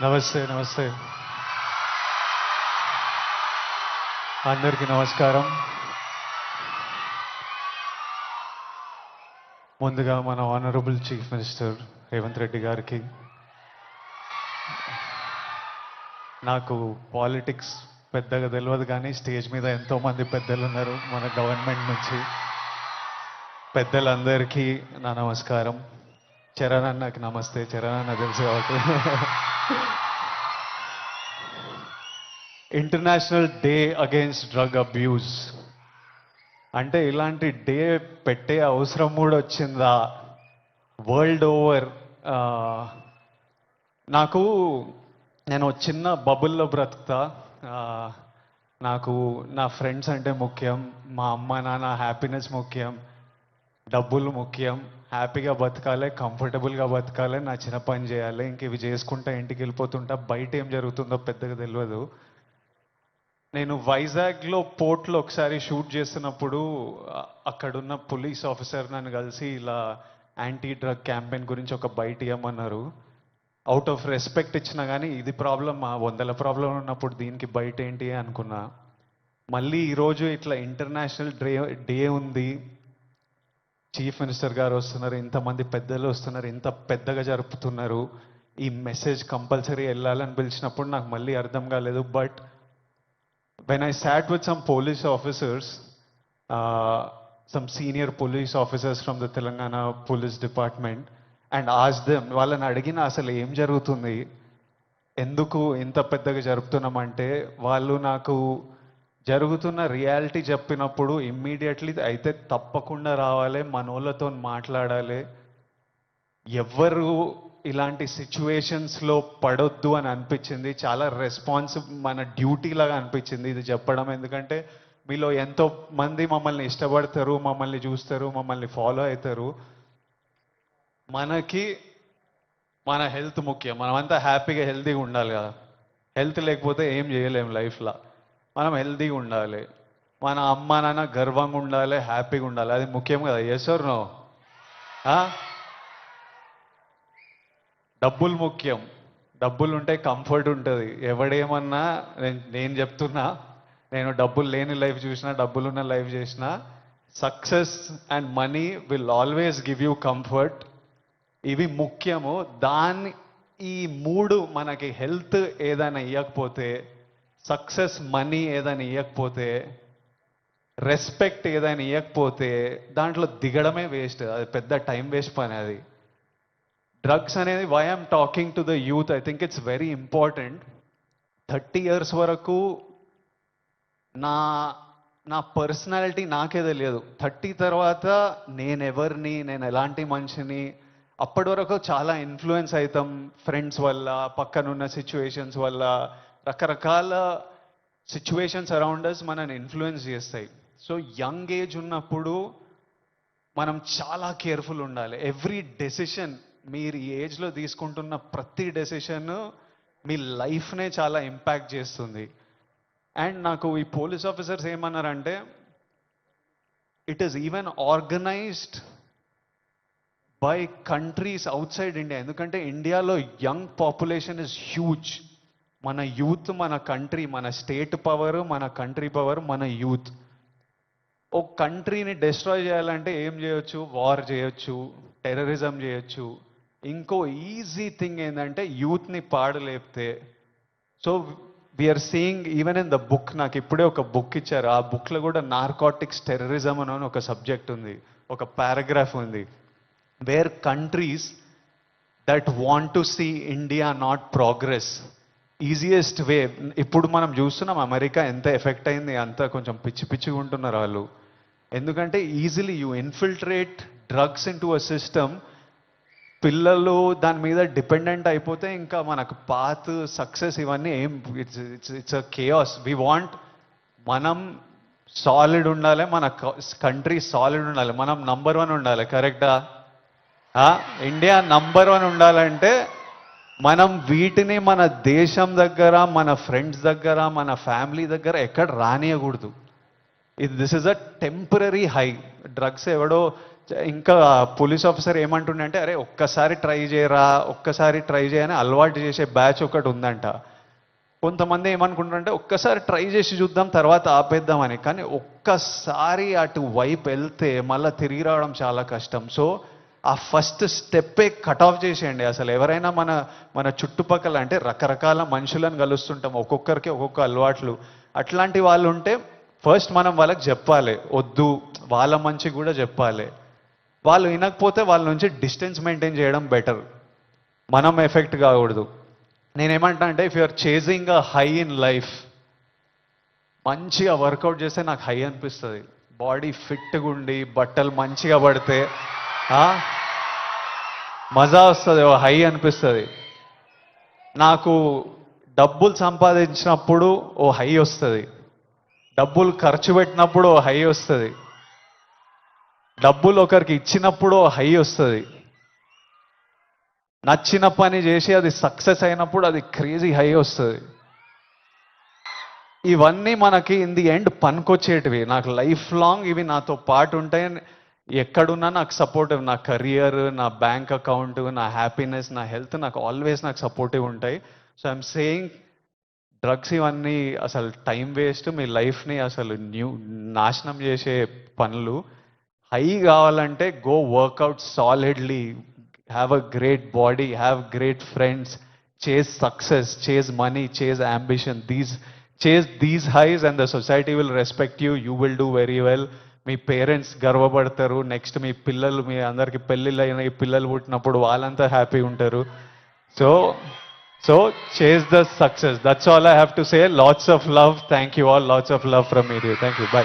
నమస్తే నమస్తే అందరికీ నమస్కారం. ముందుగా మన honourable chief minister Revanth Reddy గారికి, నాకు పాలిటిక్స్ పెద్దగా తెలియదు కానీ స్టేజ్ మీద ఎంతోమంది పెద్దలు ఉన్నారు మన గవర్నమెంట్ నుంచి. పెద్దలందరికీ నా నమస్కారం. చరణ్ అన్నకి నమస్తే. చరణ్ అన్న తెలుసు కాబట్టి. International day against drug abuse అంటే ఇలాంటి డే పెట్టే అవసరం కూడా వచ్చిందా వరల్డ్ ఓవర్? నేను చిన్న బబుల్లో బ్రతుకుతా. నాకు నా ఫ్రెండ్స్ అంటే ముఖ్యం, మా అమ్మ నాన్న హ్యాపీనెస్ ముఖ్యం, డబ్బులు ముఖ్యం. హ్యాపీగా బతకాలి, కంఫర్టబుల్గా బతకాలి, నా చిన్న పని చేయాలి, ఇంక ఇవి చేసుకుంటా ఇంటికి వెళ్ళిపోతుంటా. బయట ఏం జరుగుతుందో పెద్దగా తెలియదు. నేను వైజాగ్లో పోర్ట్లో ఒకసారి షూట్ చేస్తున్నప్పుడు అక్కడున్న పోలీస్ ఆఫీసర్ నన్ను కలిసి ఇలా యాంటీ డ్రగ్ క్యాంపెయిన్ గురించి ఒక బయట ఇవ్వమన్నారు. అవుట్ ఆఫ్ రెస్పెక్ట్ ఇచ్చినా కానీ ఇది ప్రాబ్లం, ఆ 100 ప్రాబ్లం ఉన్నప్పుడు దీనికి బయట ఏంటి అనుకున్నా. మళ్ళీ ఈరోజు ఇట్లా ఇంటర్నేషనల్ డే ఉంది, చీఫ్ మినిస్టర్ గారు వస్తున్నారు, ఇంతమంది పెద్దలు వస్తున్నారు, ఇంత పెద్దగా జరుపుతున్నారు, ఈ మెసేజ్ కంపల్సరీ వెళ్ళాలని పిలిచినప్పుడు నాకు మళ్ళీ అర్థం కాలేదు. But when I sat with some police officers, some senior police officers from the Telangana Police Department, and asked them, వాళ్ళని అడిగిన అసలు ఏం జరుగుతుంది, ఎందుకు ఇంత పెద్దగా జరుపుతున్నామంటే, వాళ్ళు నాకు జరుగుతున్న రియాలిటీ చెప్పినప్పుడు ఇమ్మీడియట్లీ అయితే తప్పకుండా రావాలి, మనోళ్ళతో మాట్లాడాలి, ఎవ్వరు ఇలాంటి సిచ్యువేషన్స్లో పడొద్దు అని అనిపించింది. చాలా మన డ్యూటీ లాగా అనిపించింది ఇది చెప్పడం. ఎందుకంటే మీలో ఎంతో మంది మమ్మల్ని ఇష్టపడతారు, మమ్మల్ని చూస్తారు, మమ్మల్ని ఫాలో అవుతారు. మనకి మన హెల్త్ ముఖ్యం. మనమంతా హ్యాపీగా హెల్తీగా ఉండాలి కదా. హెల్త్ లేకపోతే ఏం చేయలేము లైఫ్లో. మనం హెల్తీగా ఉండాలి, మన అమ్మ నాన్న గర్వంగా ఉండాలి, హ్యాపీగా ఉండాలి, అది ముఖ్యం కదా. Yes or no? డబ్బులు ముఖ్యం. డబ్బులు ఉంటే కంఫర్ట్ ఉంటుంది. ఎవడేమన్నా నేను చెప్తున్నా, నేను డబ్బులు లేని లైఫ్ చూసినా, డబ్బులున్న లైఫ్ చేసినా, success and money will always give you comfort. ఇవి ముఖ్యము. ఈ మూడు మనకి హెల్త్ ఏదైనా ఇవ్వకపోతే, సక్సెస్ మనీ ఏదైనా ఇవ్వకపోతే, రెస్పెక్ట్ ఏదైనా ఇవ్వకపోతే దాంట్లో దిగడమే వేస్ట్. అది పెద్ద టైం వేస్ట్ పని. అది డ్రగ్స్ అనేది, why I'm talking to the youth, I think it's very important. 30 years వరకు నా పర్సనాలిటీ నాకే తెలియదు. 30 తర్వాత నేనెవరిని, నేను ఎలాంటి మనిషిని, అప్పటి వరకు చాలా ఇన్ఫ్లుయెన్స్ అవుతాం ఫ్రెండ్స్ వల్ల, పక్కనున్న సిచ్యువేషన్స్ వల్ల. రకరకాల సిచ్యువేషన్స్ అరౌండ్ అస్ మనని ఇన్ఫ్లుయెన్స్ చేస్తాయి. సో యంగ్ ఏజ్ ఉన్నప్పుడు మనం చాలా కేర్ఫుల్ ఉండాలి. ఎవ్రీ డెసిషన్, మీరు ఈ ఏజ్లో తీసుకుంటున్న ప్రతి డెసిషన్ మీ లైఫ్నే చాలా ఇంపాక్ట్ చేస్తుంది. అండ్ నాకు ఈ పోలీస్ ఆఫీసర్స్ ఏమన్నారంటే, it is even organised by countries out side India. ఎందుకంటే ఇండియాలో యంగ్ పాపులేషన్ ఇస్ హ్యూజ్. మన యూత్, మన కంట్రీ, మన స్టేట్ పవర్, మన కంట్రీ పవర్, మన యూత్. ఒక కంట్రీని డిస్ట్రాయ్ చేయాలంటే ఏం చేయొచ్చు? వార్ చేయొచ్చు, టెర్రరిజం చేయొచ్చు. ఇంకో ఈజీ థింగ్ ఏంటంటే యూత్ని పాడలేపితే. So we're seeing even in the book, నాకు ఇప్పుడే ఒక బుక్ ఇచ్చారు, ఆ బుక్లో కూడా నార్కోటిక్స్ టెర్రరిజం అని ఒక సబ్జెక్ట్ ఉంది, ఒక పారాగ్రాఫ్ ఉంది. Where countries that want to see India not progress, easiest way. ఇప్పుడు మనం చూస్తున్నాం అమెరికా ఎంత ఎఫెక్ట్ అయింది, అంతా కొంచెం పిచ్చిగా ఉంటున్నారు వాళ్ళు. ఎందుకంటే easily you infiltrate drugs in to a system. పిల్లలు దాని మీద డిపెండెంట్ అయిపోతే ఇంకా మనకు పాత్, సక్సెస్ ఇవన్నీ ఏం, it's a chaos. We want, మనం సాలిడ్ ఉండాలి, మన కంట్రీ సాలిడ్ ఉండాలి, మనం నంబర్ 1 ఉండాలి. కరెక్టా? ఇండియా నంబర్ 1 ఉండాలంటే మనం వీటిని మన దేశం దగ్గర, మన ఫ్రెండ్స్ దగ్గర, మన ఫ్యామిలీ దగ్గర ఎక్కడ రానియకూడదు. This is a temporary high. Drugs ఎవడో ఇంకా పోలీస్ ఆఫీసర్ ఏమంటుండే అంటే, అరే ఒక్కసారి ట్రై చేయరా, ఒక్కసారి ట్రై చేయని అలవాటు చేసే బ్యాచ్ ఒకటి ఉందంట. కొంతమంది ఏమనుకుంటారంటే ఒక్కసారి ట్రై చేసి చూద్దాం తర్వాత ఆపేద్దామని, కానీ ఒక్కసారి అటు వైపు వెళ్తే మళ్ళీ తిరిగి రావడం చాలా కష్టం. సో ఆ ఫస్ట్ స్టెప్పే కట్ ఆఫ్ చేసేయండి. అసలు ఎవరైనా మన మన చుట్టుపక్కల అంటే రకరకాల మనుషులను కలుస్తుంటాం, ఒక్కొక్కరికి ఒక్కొక్క అలవాట్లు. అట్లాంటి వాళ్ళు ఉంటే ఫస్ట్ మనం వాళ్ళకి చెప్పాలి, వద్దు, వాళ్ళ మంచి కూడా చెప్పాలి. వాళ్ళు వినకపోతే వాళ్ళ నుంచి డిస్టెన్స్ మెయింటైన్ చేయడం బెటర్, మనం ఎఫెక్ట్ కాకూడదు. నేనేమంటా అంటే, if you are chasing a high in life, మంచిగా వర్కౌట్ చేస్తే నాకు హై అనిపిస్తుంది. బాడీ ఫిట్గా ఉండి బట్టలు మంచిగా పడితే మజా వస్తుంది, ఓ హై అనిపిస్తుంది. నాకు డబ్బులు సంపాదించినప్పుడు ఓ హై వస్తుంది, డబ్బులు ఖర్చు పెట్టినప్పుడు ఓ హై వస్తుంది, డబ్బులు ఒకరికి ఇచ్చినప్పుడు ఓ హై వస్తుంది, నచ్చిన పని చేసి అది సక్సెస్ అయినప్పుడు అది క్రేజీ హై వస్తుంది. ఇవన్నీ మనకి ఇన్ ది ఎండ్ పనికొచ్చేటివి. నాకు లైఫ్ లాంగ్ ఇవి నాతో పాటు ఉంటాయి. ఎక్కడున్నా నాకు సపోర్టివ్, నా కెరియర్, నా బ్యాంక్ అకౌంట్, నా హ్యాపీనెస్, నా హెల్త్ నాకు ఆల్వేస్ నాకు సపోర్టివ్ ఉంటాయి. సో ఐఎమ్ సేయింగ్, డ్రగ్స్ ఇవన్నీ అసలు టైం వేస్ట్, మీ లైఫ్ని అసలు నాశనం చేసే పనులు. హై కావాలంటే go work out solidly, have a great body, have great friends, chase success, chase money, chase ambition, chase these highs and the society will respect you, you will do very well. మీ parents గర్వపడతారు, next మీ పిల్లలు, మీ అందరికి పెళ్ళిళ్ళు అయిన పిల్లలు పుట్టినప్పుడు వాళ్ళంతా హ్యాపీ ఉంటారు. So so chase the success. That's all I have to say. Lots of love. Thank you all. Lots of love from me. Thank you. By.